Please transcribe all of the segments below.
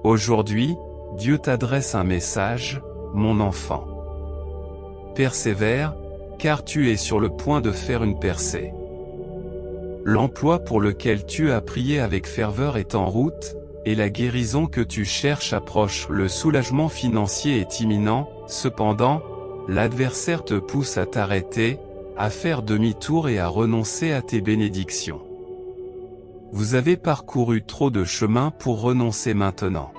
Aujourd'hui, Dieu t'adresse un message, mon enfant. Persévère, car tu es sur le point de faire une percée. L'emploi pour lequel tu as prié avec ferveur est en route, et la guérison que tu cherches approche. Le soulagement financier est imminent, cependant, l'adversaire te pousse à t'arrêter, à faire demi-tour et à renoncer à tes bénédictions. Vous avez parcouru trop de chemin pour renoncer maintenant.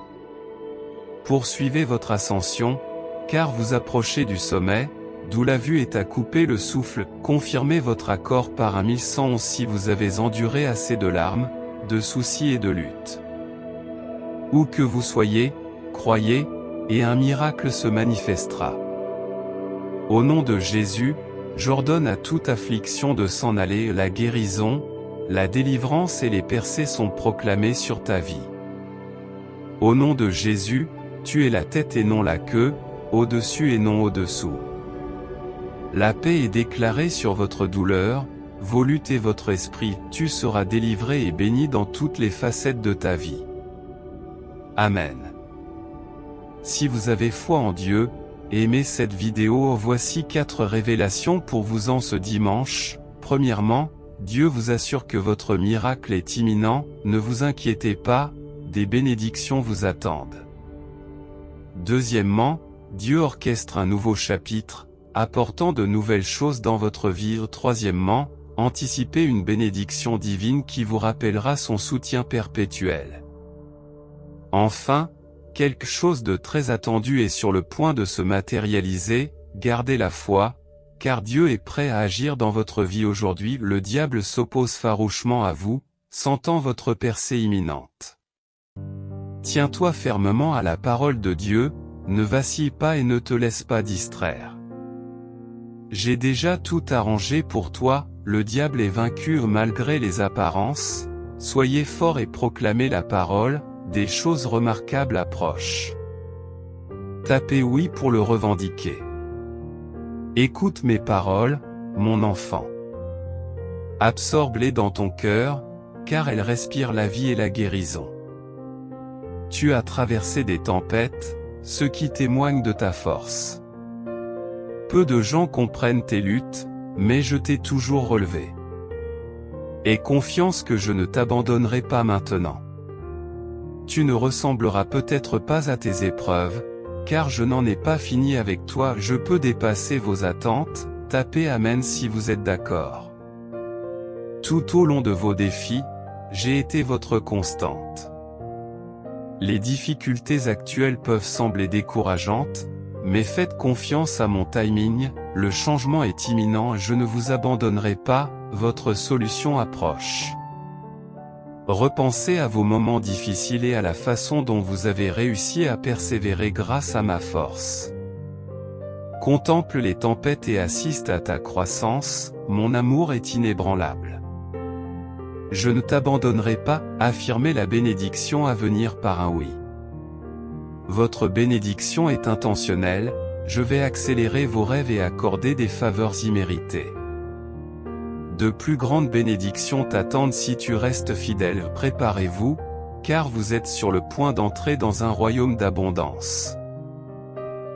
Poursuivez votre ascension, car vous approchez du sommet, d'où la vue est à couper le souffle. Confirmez votre accord par un 1111 si vous avez enduré assez de larmes, de soucis et de luttes. Où que vous soyez, croyez, et un miracle se manifestera. Au nom de Jésus, j'ordonne à toute affliction de s'en aller. La guérison, la délivrance et les percées sont proclamées sur ta vie. Au nom de Jésus, tu es la tête et non la queue, au-dessus et non au-dessous. La paix est déclarée sur votre douleur, vos luttes et votre esprit. Tu seras délivré et béni dans toutes les facettes de ta vie. Amen. Si vous avez foi en Dieu, aimez cette vidéo. Voici 4 révélations pour vous en ce dimanche. Premièrement, Dieu vous assure que votre miracle est imminent. Ne vous inquiétez pas, des bénédictions vous attendent. Deuxièmement, Dieu orchestre un nouveau chapitre, apportant de nouvelles choses dans votre vie. Troisièmement, anticipez une bénédiction divine qui vous rappellera son soutien perpétuel. Enfin, quelque chose de très attendu est sur le point de se matérialiser. Gardez la foi, car Dieu est prêt à agir dans votre vie aujourd'hui. Le diable s'oppose farouchement à vous, sentant votre percée imminente. Tiens-toi fermement à la parole de Dieu, ne vacille pas et ne te laisse pas distraire. J'ai déjà tout arrangé pour toi, le diable est vaincu malgré les apparences. Soyez forts et proclamez la parole, des choses remarquables approchent. Tapez oui pour le revendiquer. Écoute mes paroles, mon enfant. Absorbe-les dans ton cœur, car elles respirent la vie et la guérison. Tu as traversé des tempêtes, ce qui témoigne de ta force. Peu de gens comprennent tes luttes, mais je t'ai toujours relevé. Aie confiance que je ne t'abandonnerai pas maintenant. Tu ne ressembleras peut-être pas à tes épreuves, car je n'en ai pas fini avec toi. Je peux dépasser vos attentes. Tapez Amen si vous êtes d'accord. Tout au long de vos défis, j'ai été votre constante. Les difficultés actuelles peuvent sembler décourageantes, mais faites confiance à mon timing, le changement est imminent. Je ne vous abandonnerai pas, votre solution approche. Repensez à vos moments difficiles et à la façon dont vous avez réussi à persévérer grâce à ma force. Contemple les tempêtes et assiste à ta croissance, mon amour est inébranlable. Je ne t'abandonnerai pas, affirmez la bénédiction à venir par un oui. Votre bénédiction est intentionnelle, je vais accélérer vos rêves et accorder des faveurs imméritées. De plus grandes bénédictions t'attendent si tu restes fidèle. Préparez-vous, car vous êtes sur le point d'entrer dans un royaume d'abondance.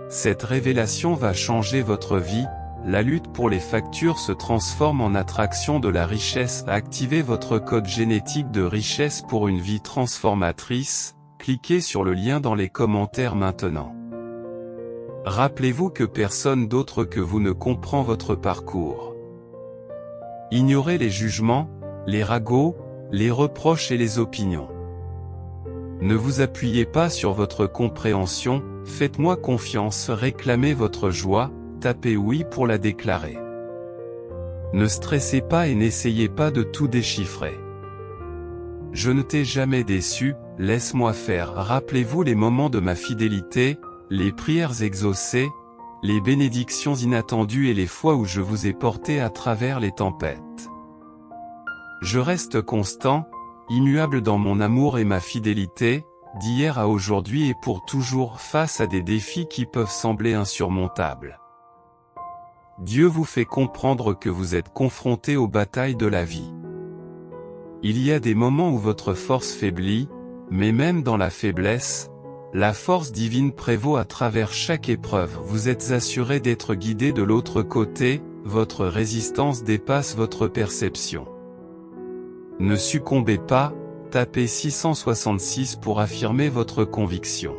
Cette révélation va changer votre vie, la lutte pour les factures se transforme en attraction de la richesse. Activez votre code génétique de richesse pour une vie transformatrice, cliquez sur le lien dans les commentaires maintenant. Rappelez-vous que personne d'autre que vous ne comprend votre parcours. Ignorez les jugements, les ragots, les reproches et les opinions. Ne vous appuyez pas sur votre compréhension, faites-moi confiance, réclamez votre joie, tapez oui pour la déclarer. Ne stressez pas et n'essayez pas de tout déchiffrer. Je ne t'ai jamais déçu, laisse-moi faire. Rappelez-vous les moments de ma fidélité, les prières exaucées, les bénédictions inattendues et les fois où je vous ai porté à travers les tempêtes. Je reste constant, immuable dans mon amour et ma fidélité, d'hier à aujourd'hui et pour toujours face à des défis qui peuvent sembler insurmontables. Dieu vous fait comprendre que vous êtes confronté aux batailles de la vie. Il y a des moments où votre force faiblit, mais même dans la faiblesse, La force divine prévaut à travers chaque épreuve. Vous êtes assuré d'être guidé de l'autre côté, votre résistance dépasse votre perception. Ne succombez pas, tapez 666 pour affirmer votre conviction.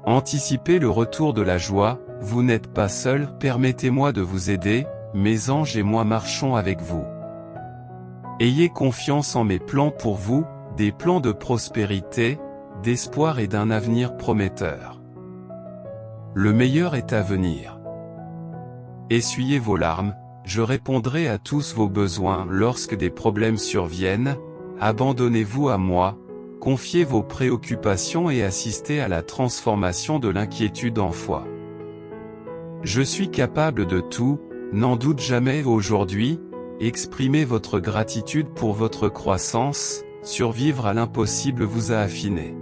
Anticipez le retour de la joie, vous n'êtes pas seul, permettez-moi de vous aider, mes anges et moi marchons avec vous. Ayez confiance en mes plans pour vous, des plans de prospérité, d'espoir et d'un avenir prometteur. Le meilleur est à venir. Essuyez vos larmes, je répondrai à tous vos besoins lorsque des problèmes surviennent, abandonnez-vous à moi, confiez vos préoccupations et assistez à la transformation de l'inquiétude en foi. Je suis capable de tout, n'en doute jamais aujourd'hui, exprimez votre gratitude pour votre croissance, survivre à l'impossible vous a affiné.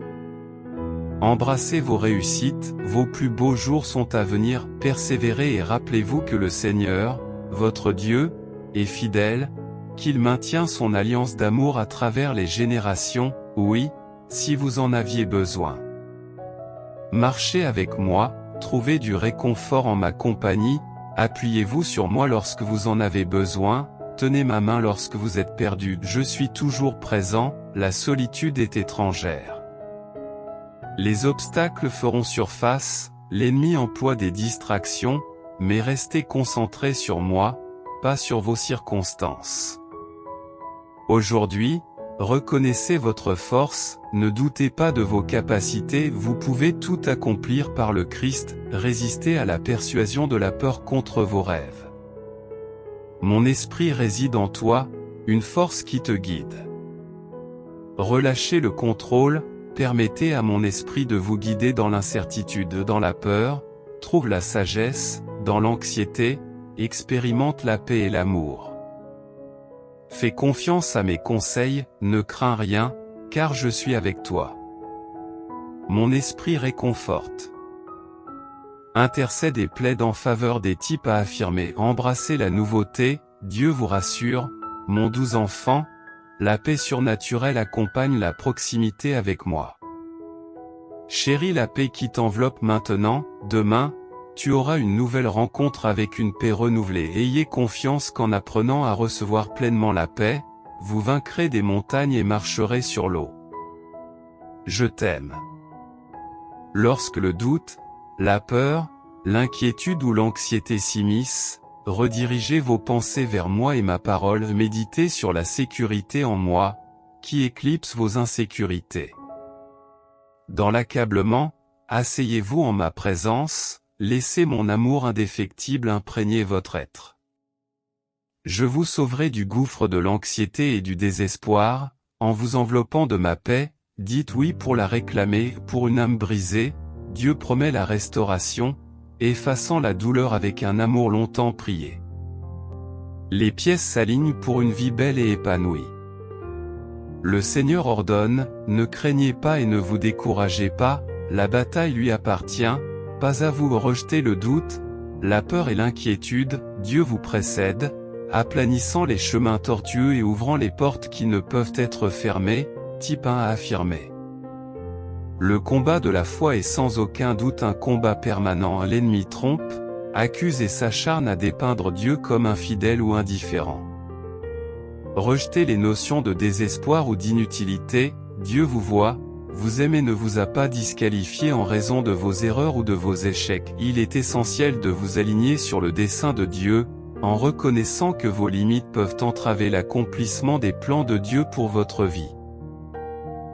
Embrassez vos réussites, vos plus beaux jours sont à venir, persévérez et rappelez-vous que le Seigneur, votre Dieu, est fidèle, qu'il maintient son alliance d'amour à travers les générations, oui, si vous en aviez besoin. Marchez avec moi, trouvez du réconfort en ma compagnie, appuyez-vous sur moi lorsque vous en avez besoin, tenez ma main lorsque vous êtes perdu, je suis toujours présent, la solitude est étrangère. Les obstacles feront surface, l'ennemi emploie des distractions, mais restez concentrés sur moi, pas sur vos circonstances. Aujourd'hui, reconnaissez votre force, ne doutez pas de vos capacités, vous pouvez tout accomplir par le Christ, résistez à la persuasion de la peur contre vos rêves. Mon esprit réside en toi, une force qui te guide. Relâchez le contrôle, permettez à mon esprit de vous guider dans l'incertitude, dans la peur, trouve la sagesse, dans l'anxiété, expérimente la paix et l'amour. Fais confiance à mes conseils, ne crains rien, car je suis avec toi. Mon esprit réconforte. Intercède et plaide en faveur des types à affirmer, embrassez la nouveauté, Dieu vous rassure, mon doux enfant, la paix surnaturelle accompagne la proximité avec moi. Chéris, la paix qui t'enveloppe maintenant, demain, tu auras une nouvelle rencontre avec une paix renouvelée. Ayez confiance qu'en apprenant à recevoir pleinement la paix, vous vaincrez des montagnes et marcherez sur l'eau. Je t'aime. Lorsque le doute, la peur, l'inquiétude ou l'anxiété s'immiscent, redirigez vos pensées vers moi et ma parole, méditez sur la sécurité en moi, qui éclipse vos insécurités. Dans l'accablement, asseyez-vous en ma présence, laissez mon amour indéfectible imprégner votre être. Je vous sauverai du gouffre de l'anxiété et du désespoir, en vous enveloppant de ma paix, dites oui pour la réclamer, pour une âme brisée, Dieu promet la restauration, effaçant la douleur avec un amour longtemps prié. Les pièces s'alignent pour une vie belle et épanouie. Le Seigneur ordonne, ne craignez pas et ne vous découragez pas, la bataille lui appartient, pas à vous rejeter le doute, la peur et l'inquiétude, Dieu vous précède, aplanissant les chemins tortueux et ouvrant les portes qui ne peuvent être fermées, type 1 à affirmer. Le combat de la foi est sans aucun doute un combat permanent. L'ennemi trompe, accuse et s'acharne à dépeindre Dieu comme infidèle ou indifférent. Rejetez les notions de désespoir ou d'inutilité, Dieu vous voit, vous aime et ne vous a pas disqualifié en raison de vos erreurs ou de vos échecs. Il est essentiel de vous aligner sur le dessein de Dieu, en reconnaissant que vos limites peuvent entraver l'accomplissement des plans de Dieu pour votre vie.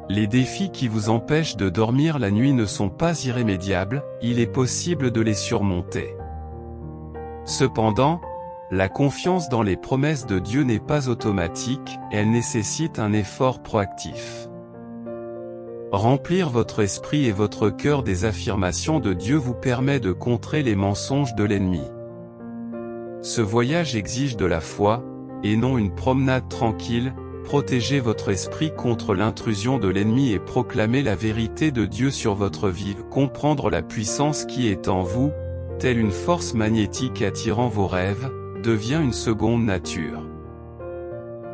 Les défis qui vous empêchent de dormir la nuit ne sont pas irrémédiables, il est possible de les surmonter. Cependant, la confiance dans les promesses de Dieu n'est pas automatique, elle nécessite un effort proactif. Remplir votre esprit et votre cœur des affirmations de Dieu vous permet de contrer les mensonges de l'ennemi. Ce voyage exige de la foi, et non une promenade tranquille. Protégez votre esprit contre l'intrusion de l'ennemi et proclamez la vérité de Dieu sur votre vie. Comprendre la puissance qui est en vous, telle une force magnétique attirant vos rêves, devient une seconde nature.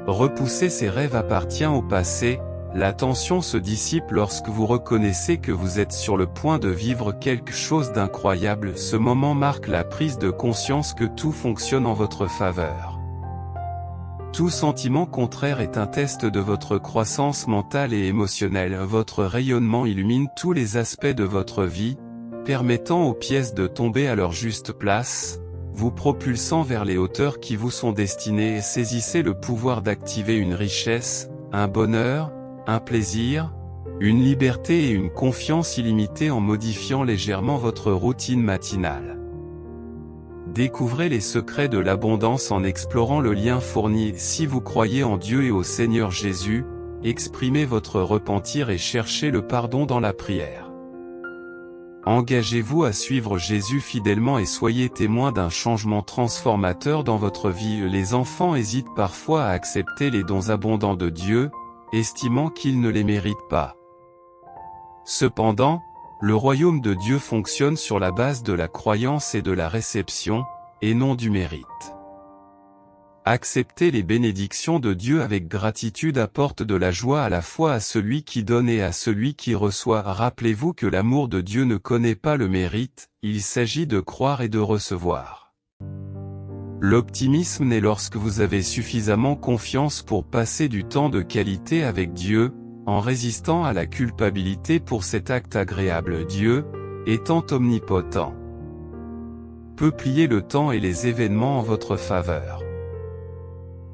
Repousser ces rêves appartient au passé, La tension se dissipe lorsque vous reconnaissez que vous êtes sur le point de vivre quelque chose d'incroyable. Ce moment marque la prise de conscience que tout fonctionne en votre faveur. Tout sentiment contraire est un test de votre croissance mentale et émotionnelle. Votre rayonnement illumine tous les aspects de votre vie, permettant aux pièces de tomber à leur juste place, vous propulsant vers les hauteurs qui vous sont destinées. Saisissez le pouvoir d'activer une richesse, un bonheur, un plaisir, une liberté et une confiance illimitée en modifiant légèrement votre routine matinale. Découvrez les secrets de l'abondance en explorant le lien fourni. Si vous croyez en Dieu et au Seigneur Jésus, exprimez votre repentir et cherchez le pardon dans la prière. Engagez-vous à suivre Jésus fidèlement et soyez témoin d'un changement transformateur dans votre vie. Les enfants hésitent parfois à accepter les dons abondants de Dieu, estimant qu'ils ne les méritent pas. Cependant, le royaume de Dieu fonctionne sur la base de la croyance et de la réception, et non du mérite. Accepter les bénédictions de Dieu avec gratitude apporte de la joie à la fois à celui qui donne et à celui qui reçoit. Rappelez-vous que l'amour de Dieu ne connaît pas le mérite, il s'agit de croire et de recevoir. L'optimisme naît lorsque vous avez suffisamment confiance pour passer du temps de qualité avec Dieu, en résistant à la culpabilité pour cet acte agréable. Dieu, étant omnipotent, peut plier le temps et les événements en votre faveur.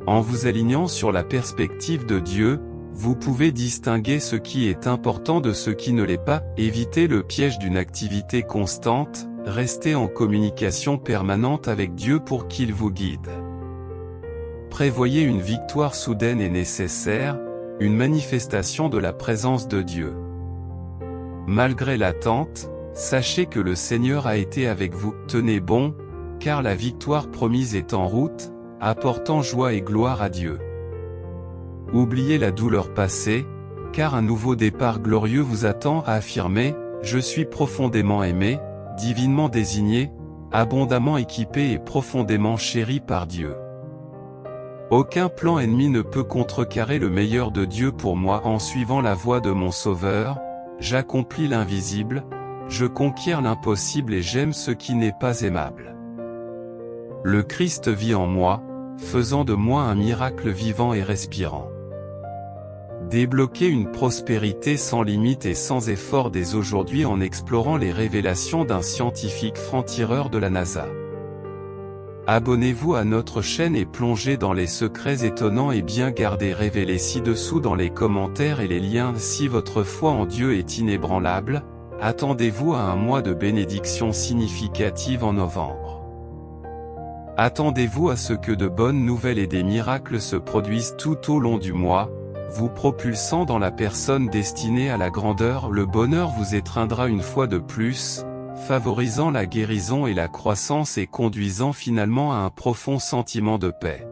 En vous alignant sur la perspective de Dieu, vous pouvez distinguer ce qui est important de ce qui ne l'est pas. Évitez le piège d'une activité constante, restez en communication permanente avec Dieu pour qu'il vous guide. Prévoyez une victoire soudaine et nécessaire, une manifestation de la présence de Dieu. Malgré l'attente, sachez que le Seigneur a été avec vous. Tenez bon, car la victoire promise est en route, apportant joie et gloire à Dieu. Oubliez la douleur passée, car un nouveau départ glorieux vous attend. Affirmez, je suis profondément aimé, divinement désigné, abondamment équipé et profondément chéri par Dieu. Aucun plan ennemi ne peut contrecarrer le meilleur de Dieu pour moi. En suivant la voie de mon Sauveur, j'accomplis l'invisible, je conquiers l'impossible et j'aime ce qui n'est pas aimable. Le Christ vit en moi, faisant de moi un miracle vivant et respirant. Débloquez une prospérité sans limite et sans effort dès aujourd'hui en explorant les révélations d'un scientifique franc-tireur de la NASA. Abonnez-vous à notre chaîne et plongez dans les secrets étonnants et bien gardés révélés ci-dessous dans les commentaires et les liens. Si votre foi en Dieu est inébranlable, attendez-vous à un mois de bénédictions significatives en novembre. Attendez-vous à ce que de bonnes nouvelles et des miracles se produisent tout au long du mois, vous propulsant dans la personne destinée à la grandeur. Le bonheur vous étreindra une fois de plus, favorisant la guérison et la croissance et conduisant finalement à un profond sentiment de paix.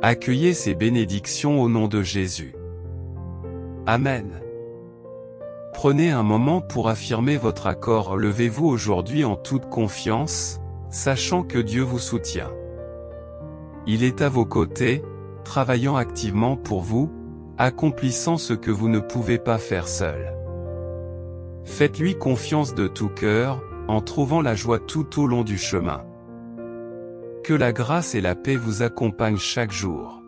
Accueillez ces bénédictions au nom de Jésus. Amen. Prenez un moment pour affirmer votre accord. Levez-vous aujourd'hui en toute confiance, sachant que Dieu vous soutient. Il est à vos côtés, travaillant activement pour vous, accomplissant ce que vous ne pouvez pas faire seul. Faites-lui confiance de tout cœur, en trouvant la joie tout au long du chemin. Que la grâce et la paix vous accompagnent chaque jour.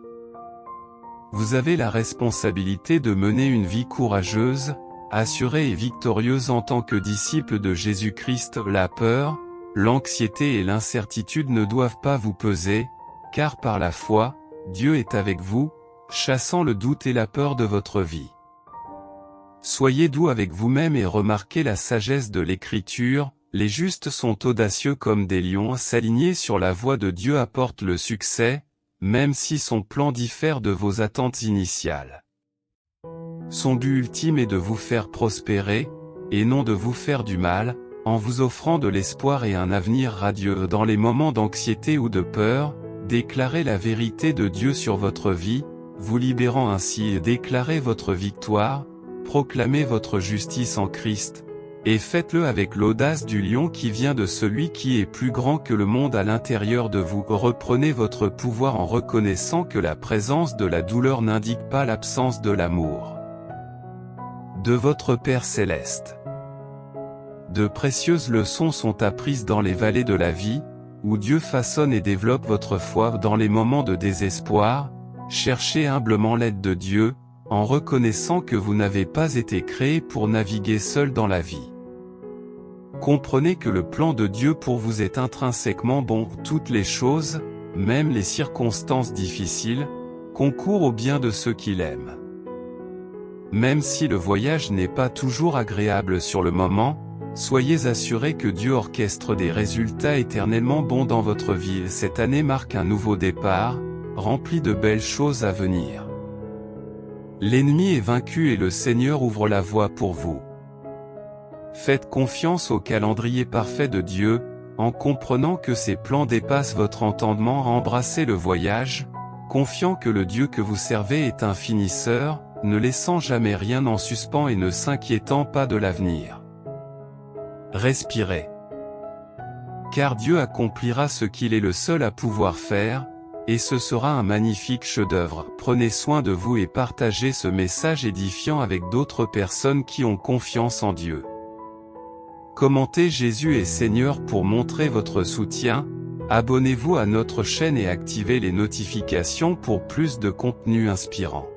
Vous avez la responsabilité de mener une vie courageuse, assurée et victorieuse en tant que disciple de Jésus-Christ. La peur, l'anxiété et l'incertitude ne doivent pas vous peser, car par la foi, Dieu est avec vous, chassant le doute et la peur de votre vie. Soyez doux avec vous-même et remarquez la sagesse de l'Écriture, les justes sont audacieux comme des lions. S'aligner sur la voie de Dieu apporte le succès, même si son plan diffère de vos attentes initiales. Son but ultime est de vous faire prospérer, et non de vous faire du mal, en vous offrant de l'espoir et un avenir radieux. Dans les moments d'anxiété ou de peur, déclarez la vérité de Dieu sur votre vie, vous libérant ainsi. Déclarez votre victoire, proclamez votre justice en Christ, Et faites-le avec l'audace du lion qui vient de celui qui est plus grand que le monde à l'intérieur de vous. Reprenez votre pouvoir en reconnaissant que la présence de la douleur n'indique pas l'absence de l'amour de votre Père Céleste. De précieuses leçons sont apprises dans les vallées de la vie, où Dieu façonne et développe votre foi dans les moments de désespoir. Cherchez humblement l'aide de Dieu, en reconnaissant que vous n'avez pas été créé pour naviguer seul dans la vie. Comprenez que le plan de Dieu pour vous est intrinsèquement bon. Toutes les choses, même les circonstances difficiles, concourent au bien de ceux qui l'aiment. Même si le voyage n'est pas toujours agréable sur le moment, soyez assurés que Dieu orchestre des résultats éternellement bons dans votre vie. Cette année marque un nouveau départ, rempli de belles choses à venir. L'ennemi est vaincu et le Seigneur ouvre la voie pour vous. Faites confiance au calendrier parfait de Dieu, en comprenant que ses plans dépassent votre entendement. Embrassez le voyage, confiant que le Dieu que vous servez est un finisseur, ne laissant jamais rien en suspens et ne s'inquiétant pas de l'avenir. Respirez. Car Dieu accomplira ce qu'il est le seul à pouvoir faire, et ce sera un magnifique chef-d'œuvre. Prenez soin de vous et partagez ce message édifiant avec d'autres personnes qui ont confiance en Dieu. Commentez Jésus est Seigneur pour montrer votre soutien, abonnez-vous à notre chaîne et activez les notifications pour plus de contenu inspirant.